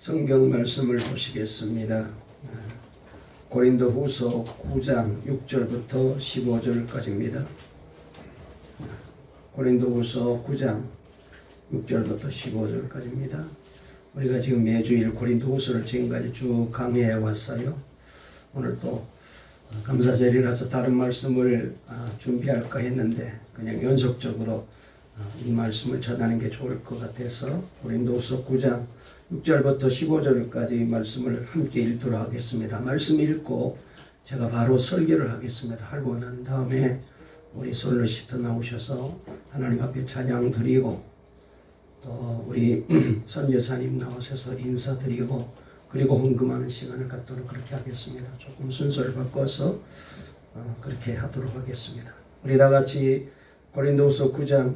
성경 말씀을 보시겠습니다. 고린도후서 9장 6절부터 15절까지입니다. 고린도후서 9장 6절부터 15절까지입니다. 우리가 지금 매주일 고린도후서를 지금까지 쭉 강의해 왔어요. 오늘 또 감사절이라서 다른 말씀을 준비할까 했는데 그냥 연속적으로 이 말씀을 전하는 게 좋을 것 같아서 고린도후서 9장 6절부터 15절까지 말씀을 함께 읽도록 하겠습니다. 말씀 읽고 제가 바로 설교를 하겠습니다. 하고 난 다음에 우리 솔로시터 나오셔서 하나님 앞에 찬양 드리고 또 우리 선교사님 나오셔서 인사드리고 그리고 헌금하는 시간을 갖도록 그렇게 하겠습니다. 조금 순서를 바꿔서 그렇게 하도록 하겠습니다. 우리 다 같이 고린도후서 9장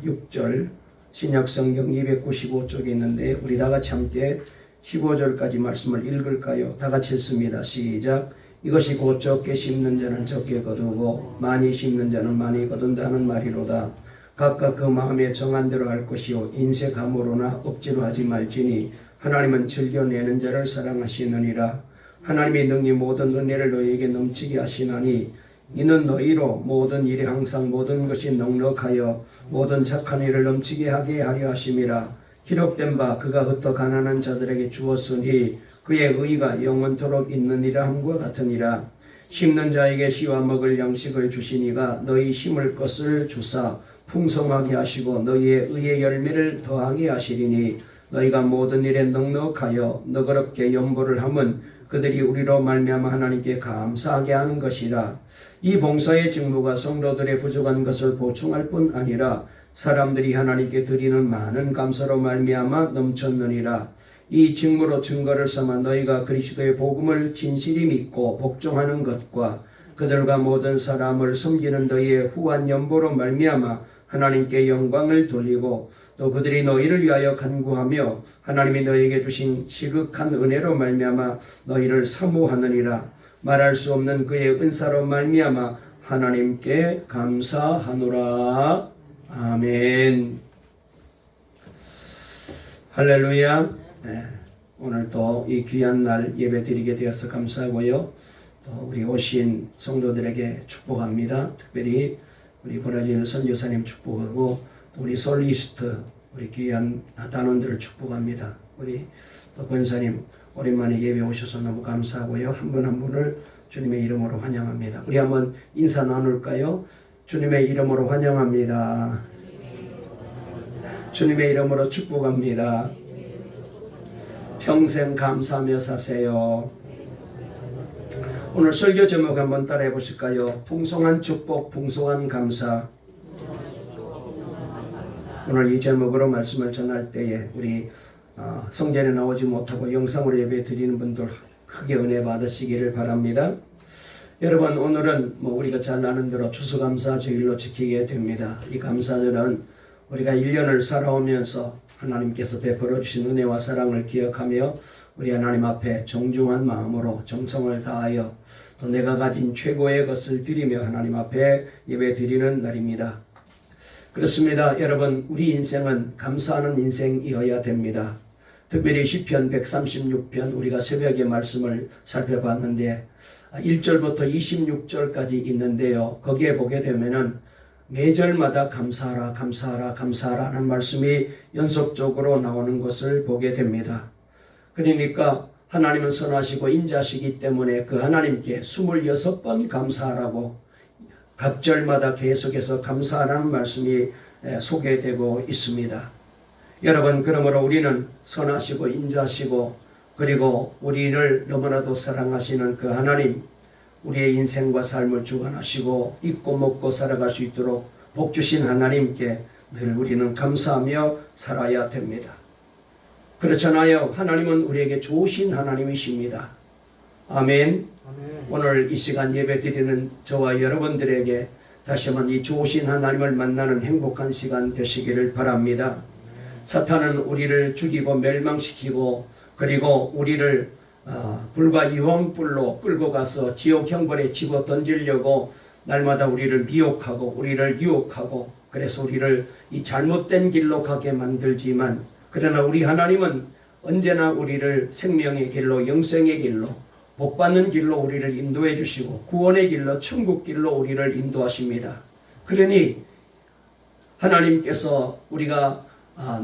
6절 신약성경 295쪽에 있는데 우리 다 같이 함께 15절까지 말씀을 읽을까요? 다 같이 읽습니다. 시작. 이것이 곧 적게 심는 자는 적게 거두고 많이 심는 자는 많이 거둔다는 말이로다. 각각 그 마음에 정한 대로 할 것이요 인색함으로나 억지로 하지 말지니 하나님은 즐겨내는 자를 사랑하시느니라. 하나님이 능히 모든 은혜를 너희에게 넘치게 하시나니 이는 너희로 모든 일에 항상 모든 것이 넉넉하여 모든 착한 일을 넘치게 하게 하려 하심이라. 기록된 바 그가 흩어 가난한 자들에게 주었으니 그의 의가 영원토록 있느니라 함과 같으니라. 심는 자에게 씨와 먹을 양식을 주시니가 너희 심을 것을 주사 풍성하게 하시고 너희의 의의 열매를 더하게 하시리니 너희가 모든 일에 넉넉하여 너그럽게 연보를 함은 그들이 우리로 말미암아 하나님께 감사하게 하는 것이라. 이 봉사의 직무가 성도들의 부족한 것을 보충할 뿐 아니라 사람들이 하나님께 드리는 많은 감사로 말미암아 넘쳤느니라. 이 직무로 증거를 삼아 너희가 그리스도의 복음을 진실히 믿고 복종하는 것과 그들과 모든 사람을 섬기는 너희의 후한 연보로 말미암아 하나님께 영광을 돌리고 또 그들이 너희를 위하여 간구하며 하나님이 너희에게 주신 지극한 은혜로 말미암아 너희를 사모하느니라. 말할 수 없는 그의 은사로 말미암아 하나님께 감사하노라. 아멘. 할렐루야. 네, 오늘 또 이 귀한 날 예배 드리게 되어서 감사하고요. 또 우리 오신 성도들에게 축복합니다. 특별히 우리 브라질 선교사님 축복하고 또 우리 솔리스트 우리 귀한 단원들을 축복합니다. 우리 또 권사님 오랜만에 예배 오셔서 너무 감사하고요. 한 분 한 분을 주님의 이름으로 환영합니다. 우리 한번 인사 나눌까요? 주님의 이름으로 환영합니다. 주님의 이름으로 축복합니다. 평생 감사하며 사세요. 오늘 설교 제목 한번 따라해 보실까요? 풍성한 축복, 풍성한 감사. 오늘 이 제목으로 말씀을 전할 때에 우리 성전에 나오지 못하고 영상으로 예배 드리는 분들 크게 은혜 받으시기를 바랍니다. 여러분 오늘은 우리가 잘 아는 대로 추수감사 주일로 지키게 됩니다. 이 감사절은 우리가 1년을 살아오면서 하나님께서 베풀어 주신 은혜와 사랑을 기억하며 우리 하나님 앞에 정중한 마음으로 정성을 다하여 또 내가 가진 최고의 것을 드리며 하나님 앞에 예배 드리는 날입니다. 그렇습니다. 여러분 우리 인생은 감사하는 인생이어야 됩니다. 특별히 시편 136편 우리가 새벽에 말씀을 살펴봤는데 1절부터 26절까지 있는데요. 거기에 보게 되면은 매절마다 감사하라 감사하라 감사하라는 말씀이 연속적으로 나오는 것을 보게 됩니다. 그러니까 하나님은 선하시고 인자시기 때문에 그 하나님께 26번 감사하라고 각절마다 계속해서 감사하라는 말씀이 소개되고 있습니다. 여러분 그러므로 우리는 선하시고 인자시고 그리고 우리를 너무나도 사랑하시는 그 하나님 우리의 인생과 삶을 주관하시고 잊고 먹고 살아갈 수 있도록 복 주신 하나님께 늘 우리는 감사하며 살아야 됩니다. 그렇잖아요. 하나님은 우리에게 좋으신 하나님이십니다. 아멘. 아멘. 오늘 이 시간 예배 드리는 저와 여러분들에게 다시 한번 이 좋으신 하나님을 만나는 행복한 시간 되시기를 바랍니다. 사탄은 우리를 죽이고 멸망시키고 그리고 우리를 불과 유황불로 끌고 가서 지옥 형벌에 집어 던지려고 날마다 우리를 미혹하고 우리를 유혹하고 그래서 우리를 이 잘못된 길로 가게 만들지만 그러나 우리 하나님은 언제나 우리를 생명의 길로, 영생의 길로, 복받는 길로 우리를 인도해 주시고 구원의 길로, 천국 길로 우리를 인도하십니다. 그러니 하나님께서 우리가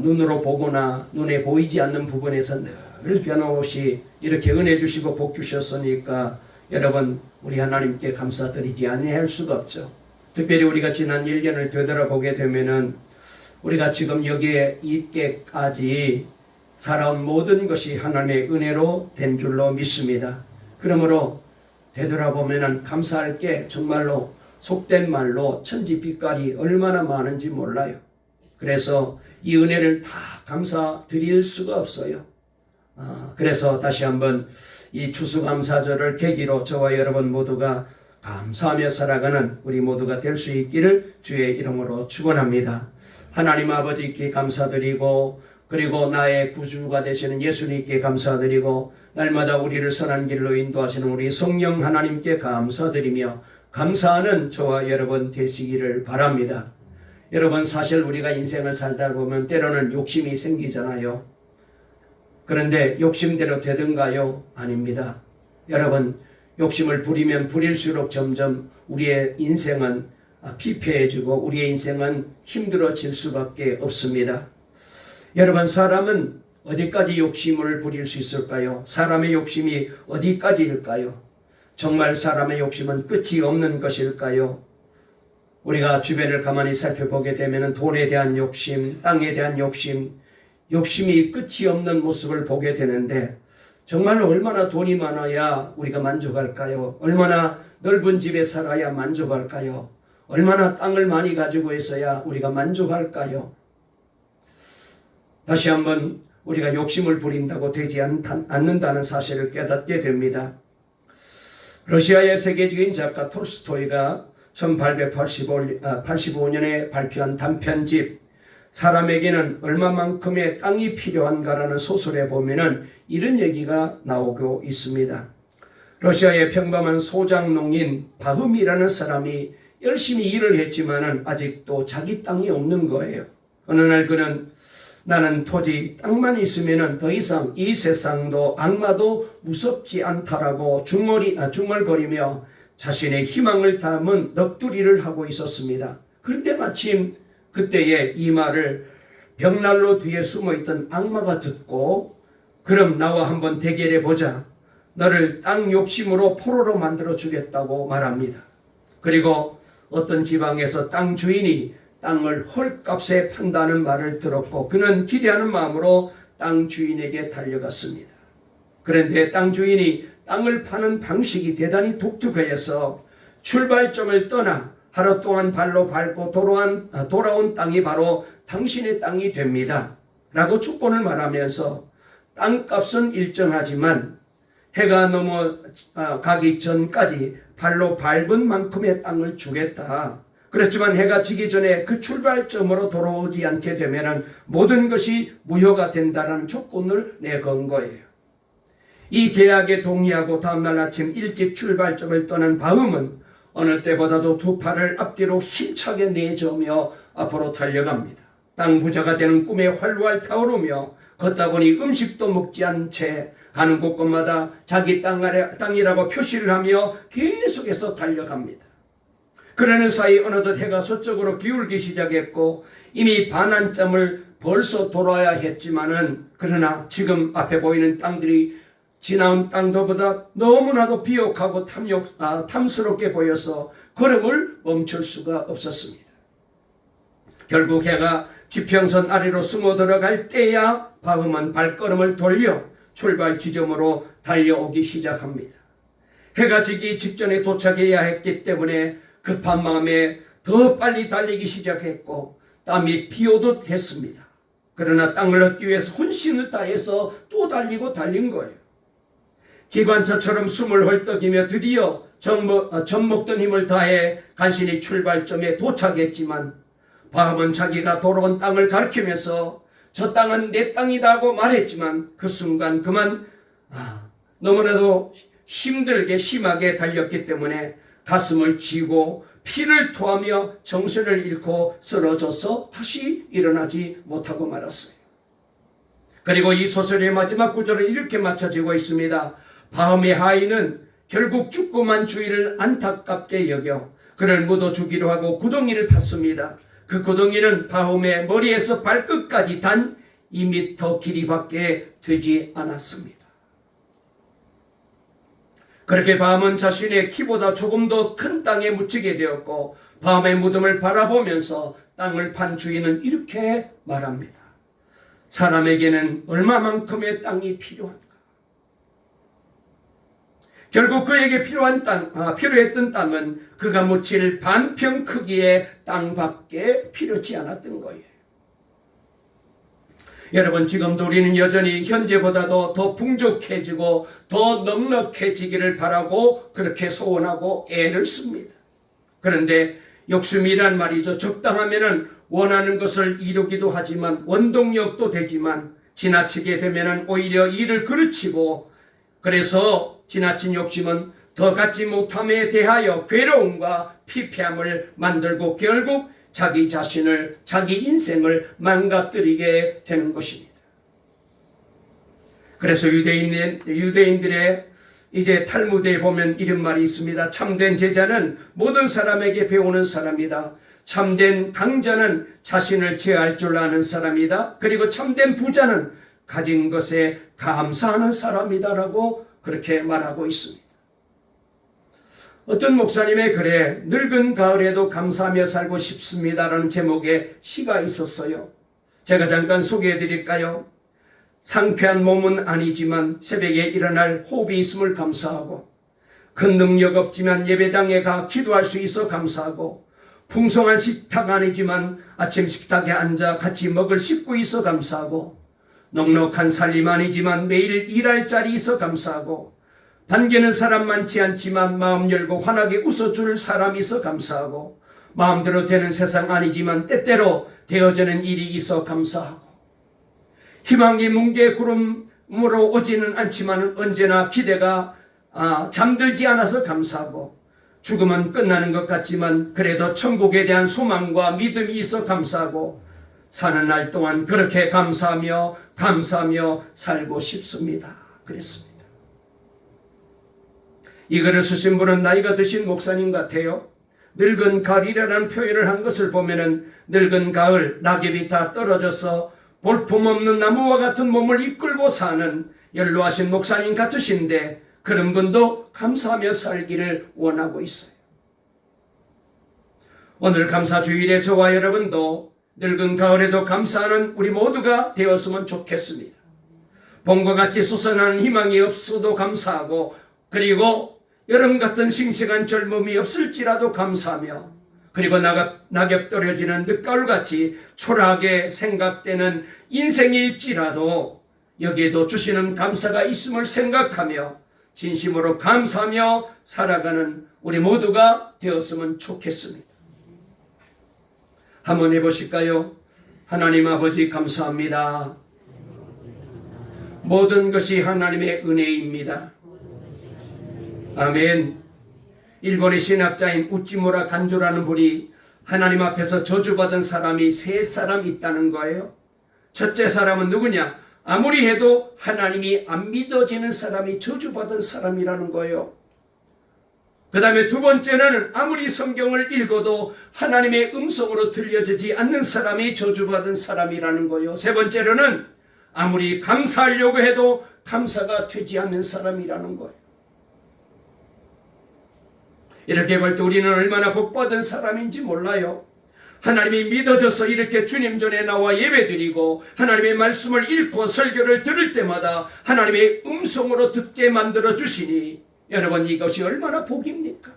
눈으로 보거나 눈에 보이지 않는 부분에서 늘 변함없이 이렇게 은혜 주시고 복 주셨으니까 여러분, 우리 하나님께 감사드리지 아니할 수가 없죠. 특별히 우리가 지난 1년을 되돌아보게 되면은 우리가 지금 여기에 있게까지 살아온 모든 것이 하나님의 은혜로 된 줄로 믿습니다. 그러므로 되돌아보면은 감사할 게 정말로 속된 말로 천지빛깔이 얼마나 많은지 몰라요. 그래서 이 은혜를 다 감사드릴 수가 없어요. 그래서 다시 한번 이 추수감사절을 계기로 저와 여러분 모두가 감사하며 살아가는 우리 모두가 될 수 있기를 주의 이름으로 축원합니다. 하나님 아버지께 감사드리고, 그리고 나의 구주가 되시는 예수님께 감사드리고, 날마다 우리를 선한 길로 인도하시는 우리 성령 하나님께 감사드리며 감사하는 저와 여러분 되시기를 바랍니다. 여러분, 사실 우리가 인생을 살다 보면 때로는 욕심이 생기잖아요. 그런데 욕심대로 되든가요? 아닙니다. 여러분, 욕심을 부리면 부릴수록 점점 우리의 인생은 피폐해지고 우리의 인생은 힘들어질 수밖에 없습니다. 여러분, 사람은 어디까지 욕심을 부릴 수 있을까요? 사람의 욕심이 어디까지일까요? 정말 사람의 욕심은 끝이 없는 것일까요? 우리가 주변을 가만히 살펴보게 되면 돈에 대한 욕심, 땅에 대한 욕심이 끝이 없는 모습을 보게 되는데, 정말 얼마나 돈이 많아야 우리가 만족할까요? 얼마나 넓은 집에 살아야 만족할까요? 얼마나 땅을 많이 가지고 있어야 우리가 만족할까요? 다시 한번 우리가 욕심을 부린다고 되지 않는다는 사실을 깨닫게 됩니다. 러시아의 세계적인 작가 톨스토이가 1885년에 발표한 단편집 사람에게는 얼마만큼의 땅이 필요한가라는 소설에 보면은 이런 얘기가 나오고 있습니다. 러시아의 평범한 소작농인 바흐미라는 사람이 열심히 일을 했지만은 아직도 자기 땅이 없는 거예요. 어느 날 그는 나는 토지 땅만 있으면은 더 이상 이 세상도 악마도 무섭지 않다라고 중얼거리며 자신의 희망을 담은 넋두리를 하고 있었습니다. 그런데 마침 그때에 이 말을 벽난로 뒤에 숨어있던 악마가 듣고, 그럼 나와 한번 대결해 보자. 너를 땅 욕심으로 포로로 만들어 주겠다고 말합니다. 그리고 어떤 지방에서 땅 주인이 땅을 헐값에 판다는 말을 들었고, 그는 기대하는 마음으로 땅 주인에게 달려갔습니다. 그런데 땅 주인이 땅을 파는 방식이 대단히 독특해서 출발점을 떠나 하루 동안 발로 밟고 돌아온 땅이 바로 당신의 땅이 됩니다 라고 조건을 말하면서 땅값은 일정하지만 해가 넘어가기 전까지 발로 밟은 만큼의 땅을 주겠다. 그렇지만 해가 지기 전에 그 출발점으로 돌아오지 않게 되면 모든 것이 무효가 된다는 조건을 내건 거예요. 이 계약에 동의하고 다음날 아침 일찍 출발점을 떠난 바흐은 어느 때보다도 두 팔을 앞뒤로 힘차게 내저으며 앞으로 달려갑니다. 땅 부자가 되는 꿈에 활활 타오르며 걷다 보니 음식도 먹지 않은 채 가는 곳곳마다 자기 땅이라고 표시를 하며 계속해서 달려갑니다. 그러는 사이 어느덧 해가 서쪽으로 기울기 시작했고 이미 반환점을 벌써 돌아야 했지만은, 그러나 지금 앞에 보이는 땅들이 지나온 땅들보다 너무나도 비옥하고 탐스럽게 보여서 걸음을 멈출 수가 없었습니다. 결국 해가 지평선 아래로 숨어 들어갈 때야 바흐은 발걸음을 돌려 출발 지점으로 달려오기 시작합니다. 해가 지기 직전에 도착해야 했기 때문에 급한 마음에 더 빨리 달리기 시작했고 땀이 피오듯 했습니다. 그러나 땅을 얻기 위해서 혼신을 다해서 또 달린 거예요. 기관차처럼 숨을 헐떡이며 드디어 젖먹던 힘을 다해 간신히 출발점에 도착했지만 바흐은 자기가 돌아온 땅을 가리키면서 저 땅은 내 땅이다고 말했지만 그 순간 그만 너무나도 힘들게 심하게 달렸기 때문에 가슴을 쥐고 피를 토하며 정신을 잃고 쓰러져서 다시 일어나지 못하고 말았어요. 그리고 이 소설의 마지막 구절은 이렇게 맞춰지고 있습니다. 바음의 하인은 결국 죽고만 주의를 안타깝게 여겨 그를 묻어 주기로 하고 구덩이를 팠습니다. 그 구덩이는 바음의 머리에서 발끝까지 단 2m 길이밖에 되지 않았습니다. 그렇게 바음은 자신의 키보다 조금 더 큰 땅에 묻히게 되었고 바음의 무덤을 바라보면서 땅을 판 주인은 이렇게 말합니다. 사람에게는 얼마만큼의 땅이 필요한가? 결국 그에게 필요했던 땅은 그가 묻힐 반평 크기의 땅밖에 필요치 않았던 거예요. 여러분, 지금도 우리는 여전히 현재보다도 더 풍족해지고 더 넉넉해지기를 바라고 그렇게 소원하고 애를 씁니다. 그런데 욕심이란 말이죠. 적당하면은 원하는 것을 이루기도 하지만 원동력도 되지만 지나치게 되면은 오히려 일을 그르치고 그래서 지나친 욕심은 더 갖지 못함에 대하여 괴로움과 피폐함을 만들고 결국 자기 자신을, 자기 인생을 망가뜨리게 되는 것입니다. 그래서 유대인들의 이제 탈무드에 보면 이런 말이 있습니다. 참된 제자는 모든 사람에게 배우는 사람이다. 참된 강자는 자신을 제어할 줄 아는 사람이다. 그리고 참된 부자는 가진 것에 감사하는 사람이다라고 그렇게 말하고 있습니다. 어떤 목사님의 글에 늙은 가을에도 감사하며 살고 싶습니다라는 제목의 시가 있었어요. 제가 잠깐 소개해 드릴까요? 상쾌한 몸은 아니지만 새벽에 일어날 호흡이 있음을 감사하고 큰 능력 없지만 예배당에 가 기도할 수 있어 감사하고 풍성한 식탁 아니지만 아침 식탁에 앉아 같이 먹을 식구 있어 감사하고 넉넉한 살림 아니지만 매일 일할 자리 있어 감사하고 반기는 사람 많지 않지만 마음 열고 환하게 웃어줄 사람이 있어 감사하고 마음대로 되는 세상 아니지만 때때로 되어지는 일이 있어 감사하고 희망이 뭉게 구름으로 오지는 않지만 언제나 기대가 잠들지 않아서 감사하고 죽음은 끝나는 것 같지만 그래도 천국에 대한 소망과 믿음이 있어 감사하고 사는 날 동안 그렇게 감사하며 살고 싶습니다. 그랬습니다. 이 글을 쓰신 분은 나이가 드신 목사님 같아요. 늙은 가을이라는 표현을 한 것을 보면은 늙은 가을 낙엽이 다 떨어져서 볼품없는 나무와 같은 몸을 이끌고 사는 연로하신 목사님 같으신데 그런 분도 감사하며 살기를 원하고 있어요. 오늘 감사주일에 저와 여러분도 늙은 가을에도 감사하는 우리 모두가 되었으면 좋겠습니다. 봄과 같이 솟아나는 희망이 없어도 감사하고 그리고 여름 같은 싱싱한 젊음이 없을지라도 감사하며 그리고 낙엽 떨어지는 늦가을같이 초라하게 생각되는 인생일지라도 여기에도 주시는 감사가 있음을 생각하며 진심으로 감사하며 살아가는 우리 모두가 되었으면 좋겠습니다. 한번 해보실까요? 하나님 아버지 감사합니다. 모든 것이 하나님의 은혜입니다. 아멘. 일본의 신학자인 우찌무라 간조라는 분이 하나님 앞에서 저주받은 사람이 세 사람 있다는 거예요. 첫째 사람은 누구냐? 아무리 해도 하나님이 안 믿어지는 사람이 저주받은 사람이라는 거예요. 그 다음에 두 번째는 아무리 성경을 읽어도 하나님의 음성으로 들려지지 않는 사람이 저주받은 사람이라는 거예요. 세 번째로는 아무리 감사하려고 해도 감사가 되지 않는 사람이라는 거예요. 이렇게 볼 때 우리는 얼마나 복받은 사람인지 몰라요. 하나님이 믿어져서 이렇게 주님 전에 나와 예배드리고 하나님의 말씀을 읽고 설교를 들을 때마다 하나님의 음성으로 듣게 만들어 주시니 여러분 이것이 얼마나 복입니까?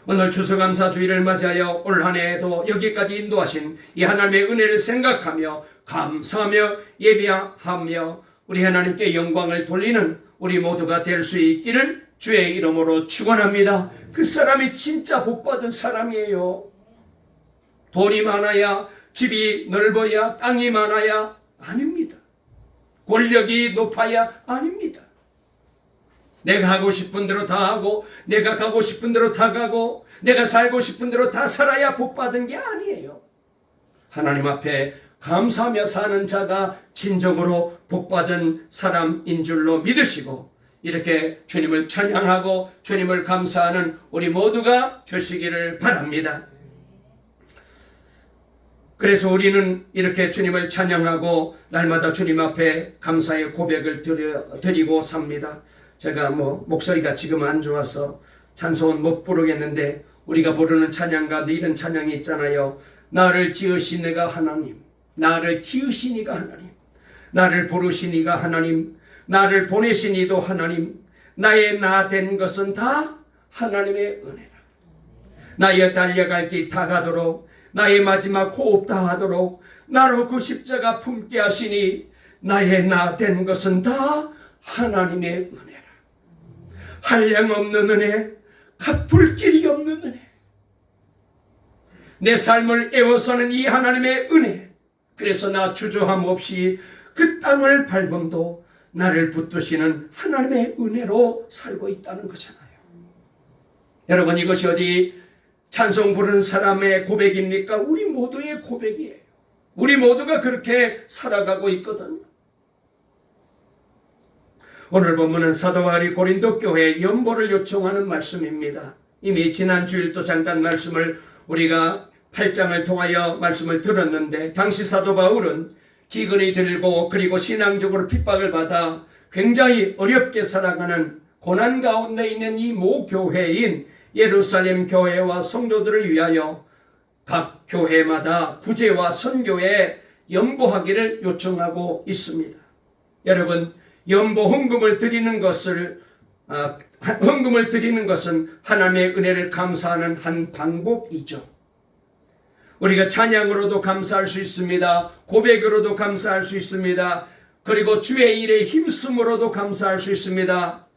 오늘 추수감사주일을 맞이하여 올 한 해에도 여기까지 인도하신 이 하나님의 은혜를 생각하며 감사하며 예배하며 우리 하나님께 영광을 돌리는 우리 모두가 될 수 있기를 주의 이름으로 축원합니다. 그 사람이 진짜 복받은 사람이에요. 돈이 많아야, 집이 넓어야, 땅이 많아야 아닙니다. 권력이 높아야 아닙니다. 내가 하고 싶은 대로 다 하고 내가 가고 싶은 대로 다 가고 내가 살고 싶은 대로 다 살아야 복받은 게 아니에요. 하나님 앞에 감사하며 사는 자가 진정으로 복받은 사람인 줄로 믿으시고 이렇게 주님을 찬양하고 주님을 감사하는 우리 모두가 되시기를 바랍니다. 그래서 우리는 이렇게 주님을 찬양하고 날마다 주님 앞에 감사의 고백을 드리고 삽니다. 제가 목소리가 지금 안 좋아서 찬송은 못 부르겠는데 우리가 부르는 찬양 가운데 이런 찬양이 있잖아요. 나를 지으신 내가 하나님, 나를 지으신 이가 하나님, 나를 부르신 이가 하나님, 나를 보내신 이도 하나님, 나의 나 된 것은 다 하나님의 은혜라. 나의 달려갈 길 다 가도록 나의 마지막 호흡 다 하도록 나로 그 십자가 품게 하시니 나의 나 된 것은 다 하나님의 은혜라. 한량 없는 은혜, 갚을 길이 없는 은혜, 내 삶을 애워서는 이 하나님의 은혜. 그래서 나 주저함 없이 그 땅을 밟음도 나를 붙드시는 하나님의 은혜로 살고 있다는 거잖아요. 여러분, 이것이 어디 찬송 부르는 사람의 고백입니까? 우리 모두의 고백이에요. 우리 모두가 그렇게 살아가고 있거든요. 오늘 본문은 사도 바울이 고린도 교회에 연보를 요청하는 말씀입니다. 이미 지난 주일도 잠깐 말씀을 우리가 8장을 통하여 말씀을 들었는데, 당시 사도 바울은 기근이 들고 그리고 신앙적으로 핍박을 받아 굉장히 어렵게 살아가는 고난 가운데 있는 이 모교회인 예루살렘 교회와 성도들을 위하여 각 교회마다 구제와 선교에 연보하기를 요청하고 있습니다. 여러분, 연보 헌금을 드리는 것은 하나님의 은혜를 감사하는 한 방법이죠. 우리가 찬양으로도 감사할 수 있습니다. 고백으로도 감사할 수 있습니다. 그리고 주의 일에 힘쓰므로도 감사할 수 있습니다.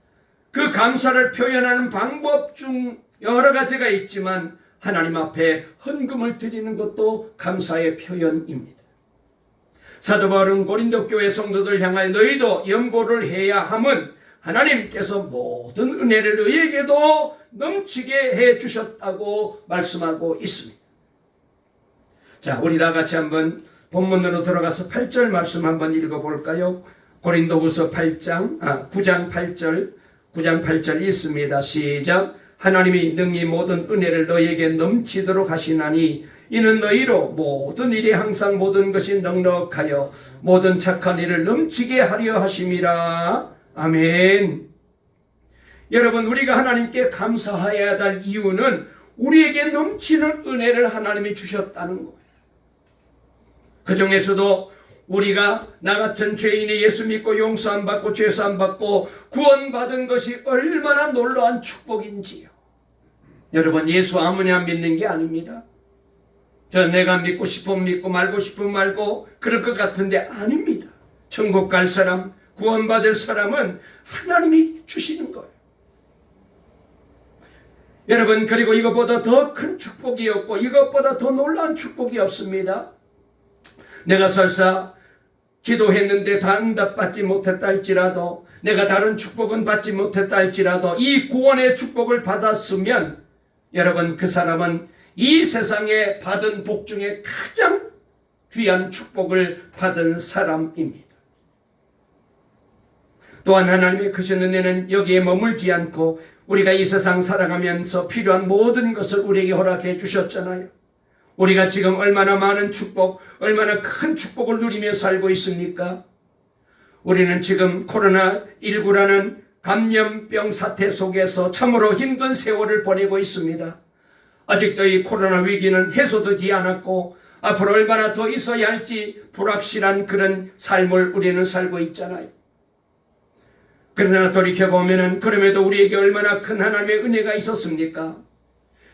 그 감사를 표현하는 방법 중 여러 가지가 있지만 하나님 앞에 헌금을 드리는 것도 감사의 표현입니다. 사도 바울은 고린도 교회 성도들 향하여 너희도 연보를 해야 함은 하나님께서 모든 은혜를 너희에게도 넘치게 해 주셨다고 말씀하고 있습니다. 자, 우리 다 같이 한번 본문으로 들어가서 8절 말씀 한번 읽어볼까요? 고린도후서 9장 8절 있습니다. 시작. 하나님이 능히 모든 은혜를 너희에게 넘치도록 하시나니 이는 너희로 모든 일에 항상 모든 것이 넉넉하여 모든 착한 일을 넘치게 하려 하심이라. 아멘. 여러분, 우리가 하나님께 감사해야 할 이유는 우리에게 넘치는 은혜를 하나님이 주셨다는 거예요. 그 중에서도 우리가 나 같은 죄인이 예수 믿고 용서함 받고 죄사함 받고 구원받은 것이 얼마나 놀라운 축복인지요. 여러분, 예수 아무나 믿는 게 아닙니다. 내가 믿고 싶으면 믿고 말고 싶으면 말고 그럴 것 같은데 아닙니다. 천국 갈 사람, 구원받을 사람은 하나님이 주시는 거예요. 여러분, 그리고 이것보다 더 큰 축복이 없고 이것보다 더 놀라운 축복이 없습니다. 내가 설사 기도했는데 다 응답받지 못했다 할지라도, 내가 다른 축복은 받지 못했다 할지라도 이 구원의 축복을 받았으면 여러분, 그 사람은 이 세상에 받은 복 중에 가장 귀한 축복을 받은 사람입니다. 또한 하나님의 크신 은혜는 여기에 머물지 않고 우리가 이 세상 살아가면서 필요한 모든 것을 우리에게 허락해 주셨잖아요. 우리가 지금 얼마나 많은 축복, 얼마나 큰 축복을 누리며 살고 있습니까? 우리는 지금 코로나19라는 감염병 사태 속에서 참으로 힘든 세월을 보내고 있습니다. 아직도 이 코로나 위기는 해소되지 않았고 앞으로 얼마나 더 있어야 할지 불확실한 그런 삶을 우리는 살고 있잖아요. 그러나 돌이켜보면 그럼에도 우리에게 얼마나 큰 하나님의 은혜가 있었습니까?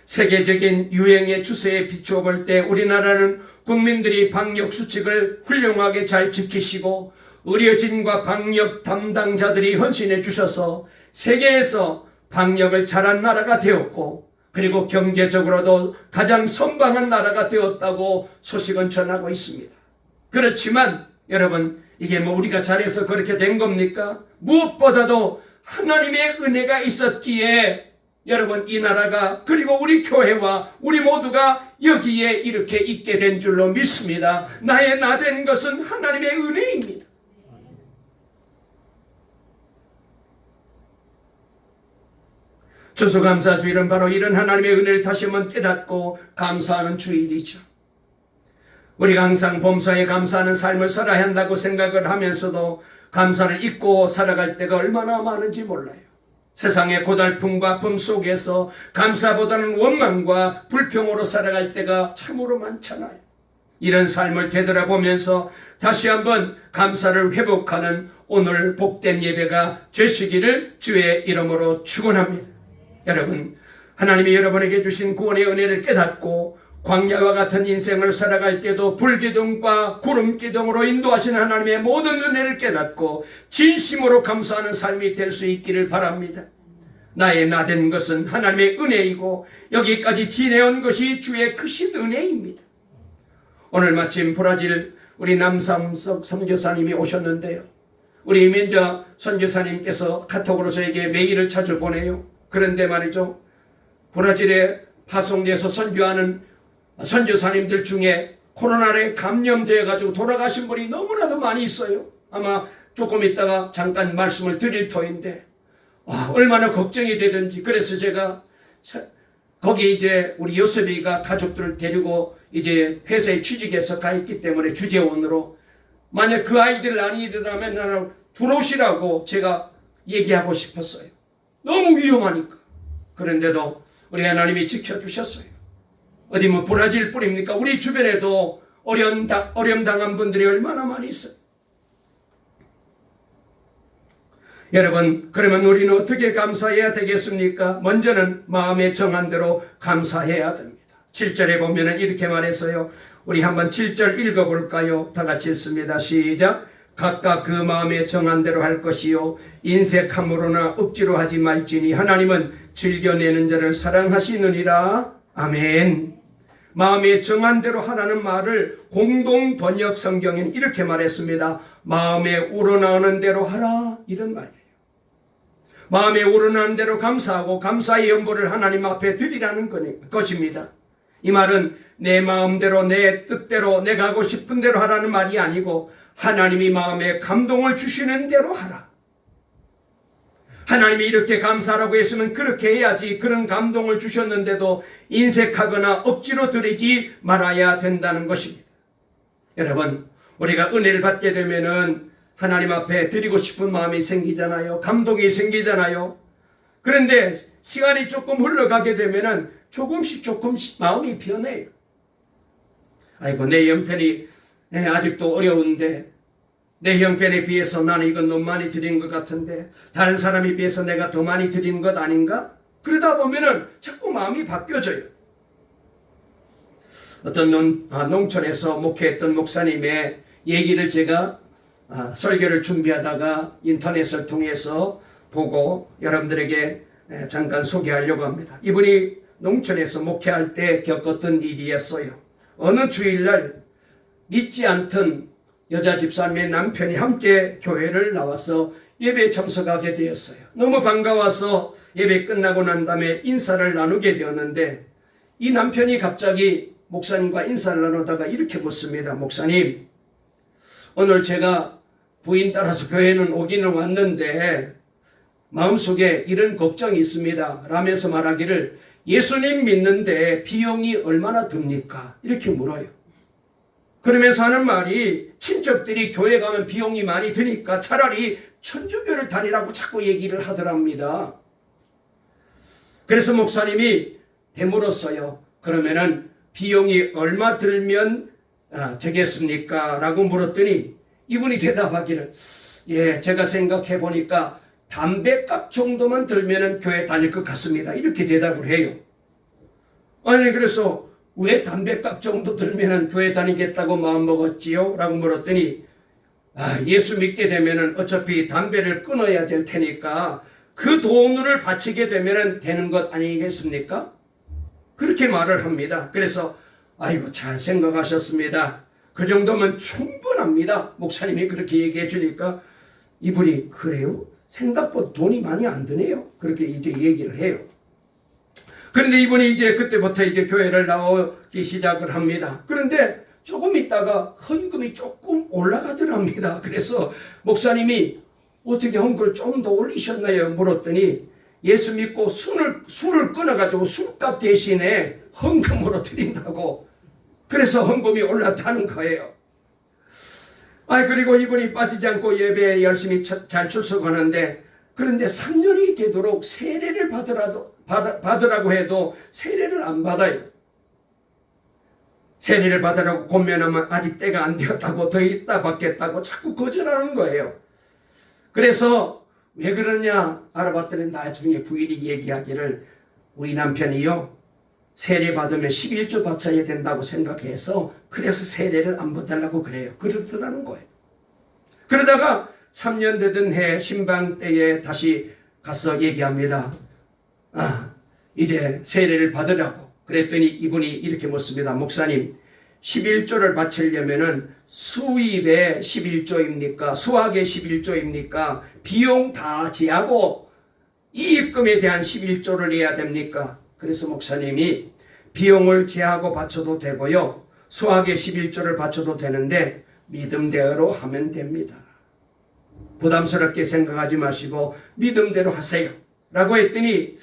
세계적인 유행의 추세에 비추어 볼 때 우리나라는 국민들이 방역 수칙을 훌륭하게 잘 지키시고 의료진과 방역 담당자들이 헌신해 주셔서 세계에서 방역을 잘한 나라가 되었고, 그리고 경제적으로도 가장 선방한 나라가 되었다고 소식은 전하고 있습니다. 그렇지만 여러분, 이게 우리가 잘해서 그렇게 된 겁니까? 무엇보다도 하나님의 은혜가 있었기에 여러분, 이 나라가 그리고 우리 교회와 우리 모두가 여기에 이렇게 있게 된 줄로 믿습니다. 나의 나된 것은 하나님의 은혜입니다. 추수감사주일은 바로 이런 하나님의 은혜를 다시 한번 깨닫고 감사하는 주일이죠. 우리가 항상 범사에 감사하는 삶을 살아야 한다고 생각을 하면서도 감사를 잊고 살아갈 때가 얼마나 많은지 몰라요. 세상의 고달픔과 아픔 속에서 감사보다는 원망과 불평으로 살아갈 때가 참으로 많잖아요. 이런 삶을 되돌아보면서 다시 한번 감사를 회복하는 오늘 복된 예배가 되시기를 주의 이름으로 축원합니다. 여러분, 하나님이 여러분에게 주신 구원의 은혜를 깨닫고 광야와 같은 인생을 살아갈 때도 불기둥과 구름기둥으로 인도하시는 하나님의 모든 은혜를 깨닫고 진심으로 감사하는 삶이 될 수 있기를 바랍니다. 나의 나된 것은 하나님의 은혜이고 여기까지 지내온 것이 주의 크신 은혜입니다. 오늘 마침 브라질 우리 남삼석 선교사님이 오셨는데요. 우리 이민자 선교사님께서 카톡으로 저에게 메일을 자주 보내요. 그런데 말이죠, 브라질에 파송돼서 선교하는 선교사님들 중에 코로나에 감염되어 가지고 돌아가신 분이 너무나도 많이 있어요. 아마 조금 있다가 잠깐 말씀을 드릴 터인데 얼마나 걱정이 되든지. 그래서 제가 거기 이제 우리 요셉이가 가족들을 데리고 이제 회사에 취직해서 가 있기 때문에 주재원으로, 만약 그 아이들 아니더라면 나는 들어오시라고 제가 얘기하고 싶었어요. 너무 위험하니까. 그런데도 우리 하나님이 지켜주셨어요. 어디 뭐 브라질 뿐입니까? 우리 주변에도 어려움 당한 분들이 얼마나 많이 있어요. 여러분, 그러면 우리는 어떻게 감사해야 되겠습니까? 먼저는 마음에 정한 대로 감사해야 됩니다. 7절에 보면은 이렇게 말했어요. 우리 한번 7절 읽어볼까요? 다 같이 읽습니다. 시작. 각각 그 마음에 정한 대로 할 것이요 인색함으로나 억지로 하지 말지니 하나님은 즐겨내는 자를 사랑하시느니라. 아멘. 마음에 정한 대로 하라는 말을 공동 번역 성경에는 이렇게 말했습니다. 마음에 우러나오는 대로 하라, 이런 말이에요. 마음에 우러나오는 대로 감사하고 감사의 연보를 하나님 앞에 드리라는 것입니다. 이 말은 내 마음대로 내 뜻대로 내가 하고 싶은 대로 하라는 말이 아니고 하나님이 마음에 감동을 주시는 대로 하라. 하나님이 이렇게 감사하라고 했으면 그렇게 해야지. 그런 감동을 주셨는데도 인색하거나 억지로 드리지 말아야 된다는 것입니다. 여러분, 우리가 은혜를 받게 되면은 하나님 앞에 드리고 싶은 마음이 생기잖아요. 감동이 생기잖아요. 그런데 시간이 조금 흘러가게 되면은 조금씩 마음이 변해요. 아이고, 내 형편이 아직도 어려운데, 내 형편에 비해서 나는 이건 너무 많이 드린 것 같은데 다른 사람에 비해서 내가 더 많이 드리는 것 아닌가? 그러다 보면은 자꾸 마음이 바뀌어져요. 어떤 농촌에서 목회했던 목사님의 얘기를 제가 설교를 준비하다가 인터넷을 통해서 보고 여러분들에게 잠깐 소개하려고 합니다. 이분이 농촌에서 목회할 때 겪었던 일이었어요. 어느 주일날 믿지 않던 여자 집사님의 남편이 함께 교회를 나와서 예배에 참석하게 되었어요. 너무 반가워서 예배 끝나고 난 다음에 인사를 나누게 되었는데 이 남편이 갑자기 목사님과 인사를 나누다가 이렇게 묻습니다. 목사님, 오늘 제가 부인 따라서 교회는 오기는 왔는데 마음속에 이런 걱정이 있습니다 라면서 말하기를, 예수님 믿는데 비용이 얼마나 듭니까? 이렇게 물어요. 그러면서 하는 말이, 친척들이 교회 가면 비용이 많이 드니까 차라리 천주교를 다니라고 자꾸 얘기를 하더랍니다. 그래서 목사님이 되물었어요. 그러면은 비용이 얼마 들면 되겠습니까? 라고 물었더니 이분이 대답하기를, 제가 생각해 보니까 담배값 정도만 들면은 교회 다닐 것 같습니다. 이렇게 대답을 해요. 아니, 그래서 왜 담배값 정도 들면은 교회 다니겠다고 마음먹었지요? 라고 물었더니 예수 믿게 되면은 어차피 담배를 끊어야 될 테니까 그 돈을 바치게 되면은 되는 것 아니겠습니까? 그렇게 말을 합니다. 그래서 아이고, 잘 생각하셨습니다. 그 정도면 충분합니다. 목사님이 그렇게 얘기해 주니까 이분이, 그래요? 생각보다 돈이 많이 안 드네요. 그렇게 이제 얘기를 해요. 그런데 이분이 이제 그때부터 이제 교회를 나오기 시작을 합니다. 그런데 조금 있다가 헌금이 조금 올라가더랍니다. 그래서 목사님이 어떻게 헌금을 좀 더 올리셨나요? 물었더니 예수 믿고 술을 끊어가지고 술값 대신에 헌금으로 드린다고. 그래서 헌금이 올랐다는 거예요. 그리고 이분이 빠지지 않고 예배에 열심히 잘 출석하는데, 그런데 3년이 되도록 세례를 받으라고 해도 세례를 안 받아요. 세례를 받으라고 권면하면 아직 때가 안 되었다고, 더 있다 받겠다고 자꾸 거절하는 거예요. 그래서 왜 그러냐 알아봤더니 나중에 부인이 얘기하기를 우리 남편이요, 세례 받으면 11조 바쳐야 된다고 생각해서 그래서 세례를 안 받으려고 그래요. 그러더라는 거예요. 그러다가 3년 되던 해 신방 때에 다시 가서 얘기합니다. 이제 세례를 받으라고. 그랬더니 이분이 이렇게 묻습니다. 목사님, 11조를 바치려면은 수입의 11조입니까? 수학의 11조입니까? 비용 다 제하고 이익금에 대한 11조를 내야 됩니까? 그래서 목사님이 비용을 제하고 바쳐도 되고요, 수학의 11조를 바쳐도 되는데 믿음대로 하면 됩니다. 부담스럽게 생각하지 마시고 믿음대로 하세요 라고 했더니,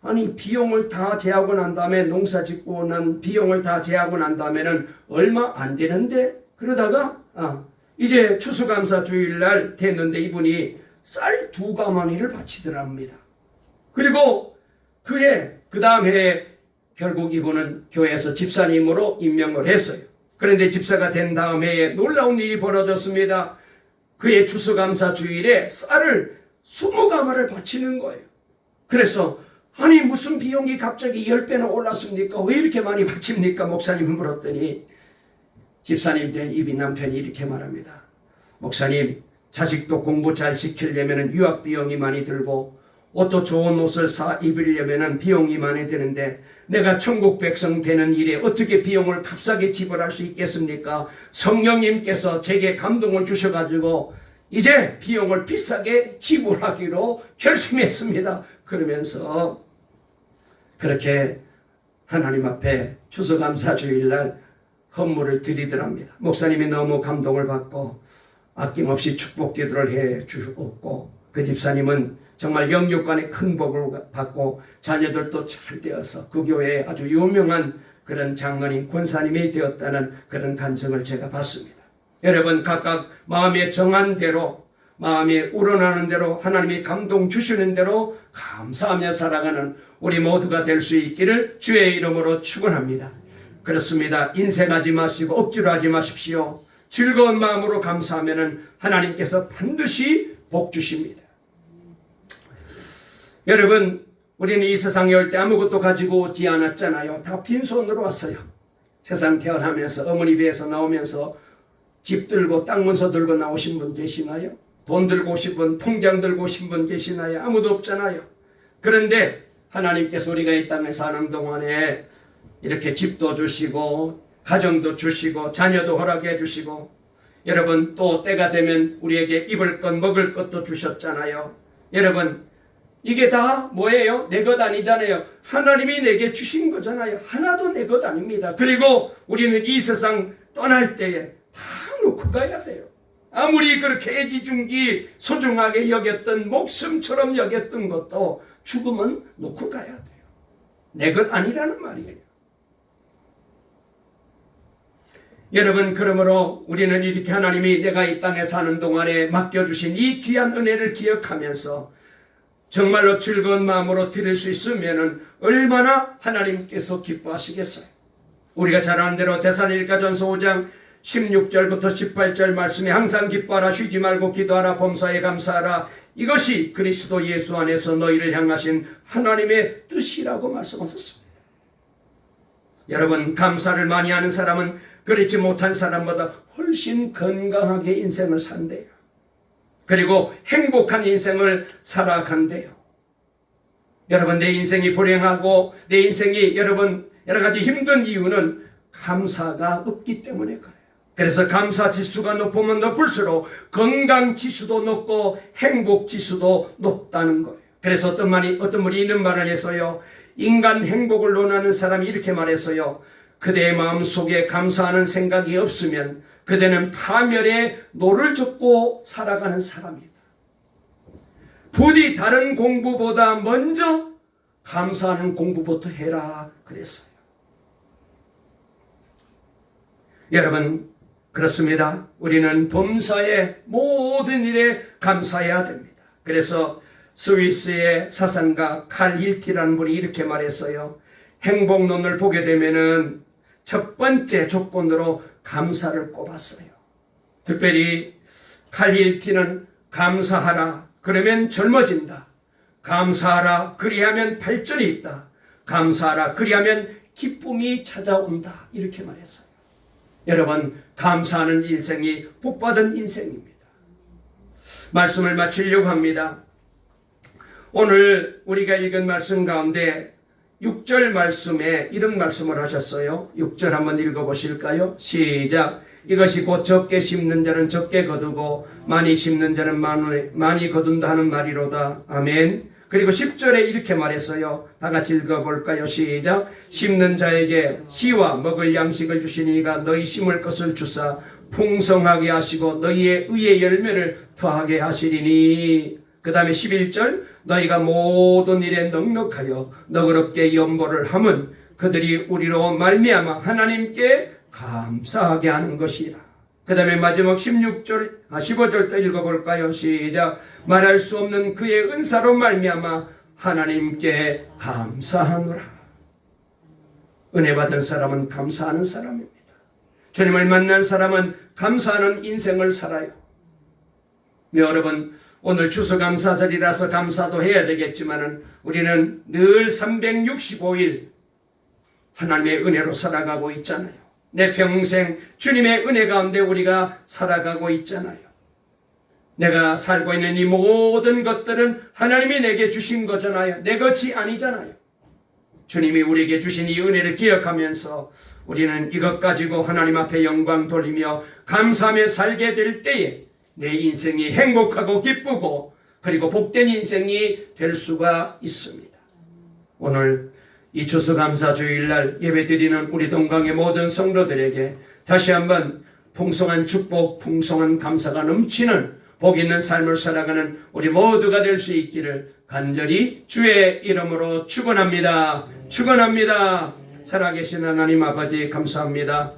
아니 비용을 다 제하고 난 다음에 농사 짓고 난 비용을 다 제하고 난 다음에는 얼마 안 되는데, 그러다가 이제 추수감사 주일날 됐는데 이분이 쌀 2가마니를 바치더랍니다. 그리고 그 다음 해에 결국 이분은 교회에서 집사님으로 임명을 했어요. 그런데 집사가 된 다음 해에 놀라운 일이 벌어졌습니다. 그의 추수감사 주일에 쌀을 20가마를 바치는 거예요. 그래서 아니 무슨 비용이 갑자기 10배나 올랐습니까? 왜 이렇게 많이 바칩니까? 목사님 물었더니 집사님 된 이비 남편이 이렇게 말합니다. 목사님, 자식도 공부 잘 시키려면 유학 비용이 많이 들고 옷도 좋은 옷을 사 입으려면 비용이 많이 드는데 내가 천국 백성 되는 일에 어떻게 비용을 값싸게 지불할 수 있겠습니까? 성령님께서 제게 감동을 주셔가지고 이제 비용을 비싸게 지불하기로 결심했습니다. 그러면서 그렇게 하나님 앞에 추수감사 주일날 헌물을 드리더랍니다. 목사님이 너무 감동을 받고 아낌없이 축복 기도를 해 주었고, 그 집사님은 정말 영육간의 큰 복을 받고 자녀들도 잘 되어서 그 교회에 아주 유명한 그런 장로님, 권사님이 되었다는 그런 간증을 제가 받습니다. 여러분, 각각 마음에 정한 대로, 마음이 우러나는 대로, 하나님이 감동 주시는 대로 감사하며 살아가는 우리 모두가 될 수 있기를 주의 이름으로 축원합니다. 그렇습니다. 인생하지 마시고 억지로 하지 마십시오. 즐거운 마음으로 감사하면 하나님께서 반드시 복 주십니다. 여러분, 우리는 이 세상에 올 때 아무것도 가지고 오지 않았잖아요. 다 빈손으로 왔어요. 세상 태어나면서 어머니 배에서 나오면서 집 들고 땅 문서 들고 나오신 분 계시나요? 돈 들고 오신 분, 통장 들고 오신 분 계시나요? 아무도 없잖아요. 그런데 하나님께서 우리가 이 땅에 사는 동안에 이렇게 집도 주시고 가정도 주시고 자녀도 허락해 주시고, 여러분 또 때가 되면 우리에게 입을 것 먹을 것도 주셨잖아요. 여러분, 이게 다 뭐예요? 내 것 아니잖아요. 하나님이 내게 주신 거잖아요. 하나도 내 것 아닙니다. 그리고 우리는 이 세상 떠날 때에 다 놓고 가야 돼요. 아무리 그렇게 애지중지 소중하게 여겼던, 목숨처럼 여겼던 것도 죽으면 놓고 가야 돼요. 내 것 아니라는 말이에요. 여러분, 그러므로 우리는 이렇게 하나님이 내가 이 땅에 사는 동안에 맡겨주신 이 귀한 은혜를 기억하면서 정말로 즐거운 마음으로 드릴 수 있으면 얼마나 하나님께서 기뻐하시겠어요. 우리가 잘 아는 대로 데살로니가전서 5장 16절부터 18절 말씀에 항상 기뻐하라, 쉬지 말고 기도하라, 범사에 감사하라, 이것이 그리스도 예수 안에서 너희를 향하신 하나님의 뜻이라고 말씀하셨습니다. 여러분, 감사를 많이 하는 사람은 그렇지 못한 사람보다 훨씬 건강하게 인생을 산대요. 그리고 행복한 인생을 살아간대요. 여러분, 내 인생이 불행하고 내 인생이 여러분 여러 가지 힘든 이유는 감사가 없기 때문에 그래요. 그래서 감사 지수가 높으면 높을수록 건강 지수도 높고 행복 지수도 높다는 거예요. 그래서 어떤 분이 이런 말을 해서요, 인간 행복을 논하는 사람이 이렇게 말했어요. 그대의 마음속에 감사하는 생각이 없으면 그대는 파멸의 노를 젓고 살아가는 사람이다. 부디 다른 공부보다 먼저 감사하는 공부부터 해라 그랬어요. 여러분, 그렇습니다. 우리는 범사의 모든 일에 감사해야 됩니다. 그래서 스위스의 사상가 칼 힐티라는 분이 이렇게 말했어요. 행복론을 보게 되면은 첫 번째 조건으로 감사를 꼽았어요. 특별히 칼 힐티는 감사하라 그러면 젊어진다. 감사하라 그리하면 발전이 있다. 감사하라 그리하면 기쁨이 찾아온다. 이렇게 말했어요. 여러분, 감사하는 인생이 복받은 인생입니다. 말씀을 마치려고 합니다. 오늘 우리가 읽은 말씀 가운데 6절 말씀에 이런 말씀을 하셨어요. 6절 한번 읽어보실까요? 시작. 이것이 곧 적게 심는 자는 적게 거두고 많이 심는 자는 많이 거둔다 하는 말이로다. 아멘. 그리고 10절에 이렇게 말했어요. 다 같이 읽어볼까요? 시작. 심는 자에게 씨와 먹을 양식을 주시니가 너희 심을 것을 주사 풍성하게 하시고 너희의 의의 열매를 더하게 하시리니. 그 다음에 11절. 너희가 모든 일에 넉넉하여 너그럽게 연보를 함은 그들이 우리로 말미암아 하나님께 감사하게 하는 것이라. 그 다음에 마지막 15절도 읽어볼까요? 시작. 말할 수 없는 그의 은사로 말미암아 하나님께 감사하노라. 은혜 받은 사람은 감사하는 사람입니다. 주님을 만난 사람은 감사하는 인생을 살아요. 여러분, 오늘 추수감사절이라서 감사도 해야 되겠지만 우리는 늘 365일 하나님의 은혜로 살아가고 있잖아요. 내 평생 주님의 은혜 가운데 우리가 살아가고 있잖아요. 내가 살고 있는 이 모든 것들은 하나님이 내게 주신 거잖아요. 내 것이 아니잖아요. 주님이 우리에게 주신 이 은혜를 기억하면서 우리는 이것 가지고 하나님 앞에 영광 돌리며 감사하며 살게 될 때에 내 인생이 행복하고 기쁘고 그리고 복된 인생이 될 수가 있습니다. 오늘 이 추수감사주일날 예배드리는 우리 동강의 모든 성도들에게 다시 한번 풍성한 축복, 풍성한 감사가 넘치는 복 있는 삶을 살아가는 우리 모두가 될 수 있기를 간절히 주의 이름으로 축원합니다. 축원합니다. 살아계신 하나님 아버지 감사합니다.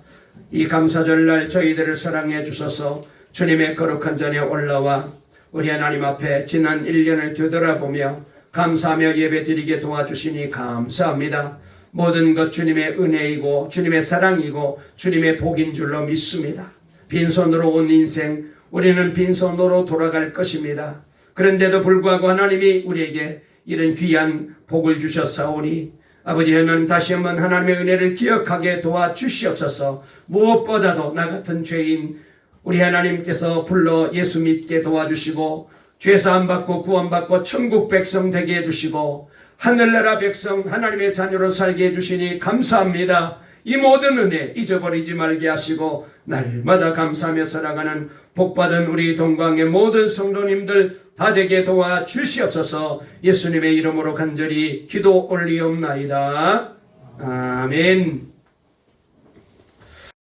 이 감사절날 저희들을 사랑해 주셔서 주님의 거룩한 전에 올라와 우리 하나님 앞에 지난 1년을 되돌아보며 감사하며 예배드리게 도와주시니 감사합니다. 모든 것 주님의 은혜이고 주님의 사랑이고 주님의 복인 줄로 믿습니다. 빈손으로 온 인생, 우리는 빈손으로 돌아갈 것입니다. 그런데도 불구하고 하나님이 우리에게 이런 귀한 복을 주셨사오니 아버지 하나님 다시 한번 하나님의 은혜를 기억하게 도와주시옵소서. 무엇보다도 나 같은 죄인 우리 하나님께서 불러 예수 믿게 도와주시고 죄사함 받고 구원받고 천국 백성 되게 해주시고 하늘나라 백성 하나님의 자녀로 살게 해주시니 감사합니다. 이 모든 은혜 잊어버리지 말게 하시고 날마다 감사하며 살아가는 복받은 우리 동광의 모든 성도님들 다 되게 도와주시옵소서. 예수님의 이름으로 간절히 기도 올리옵나이다. 아멘.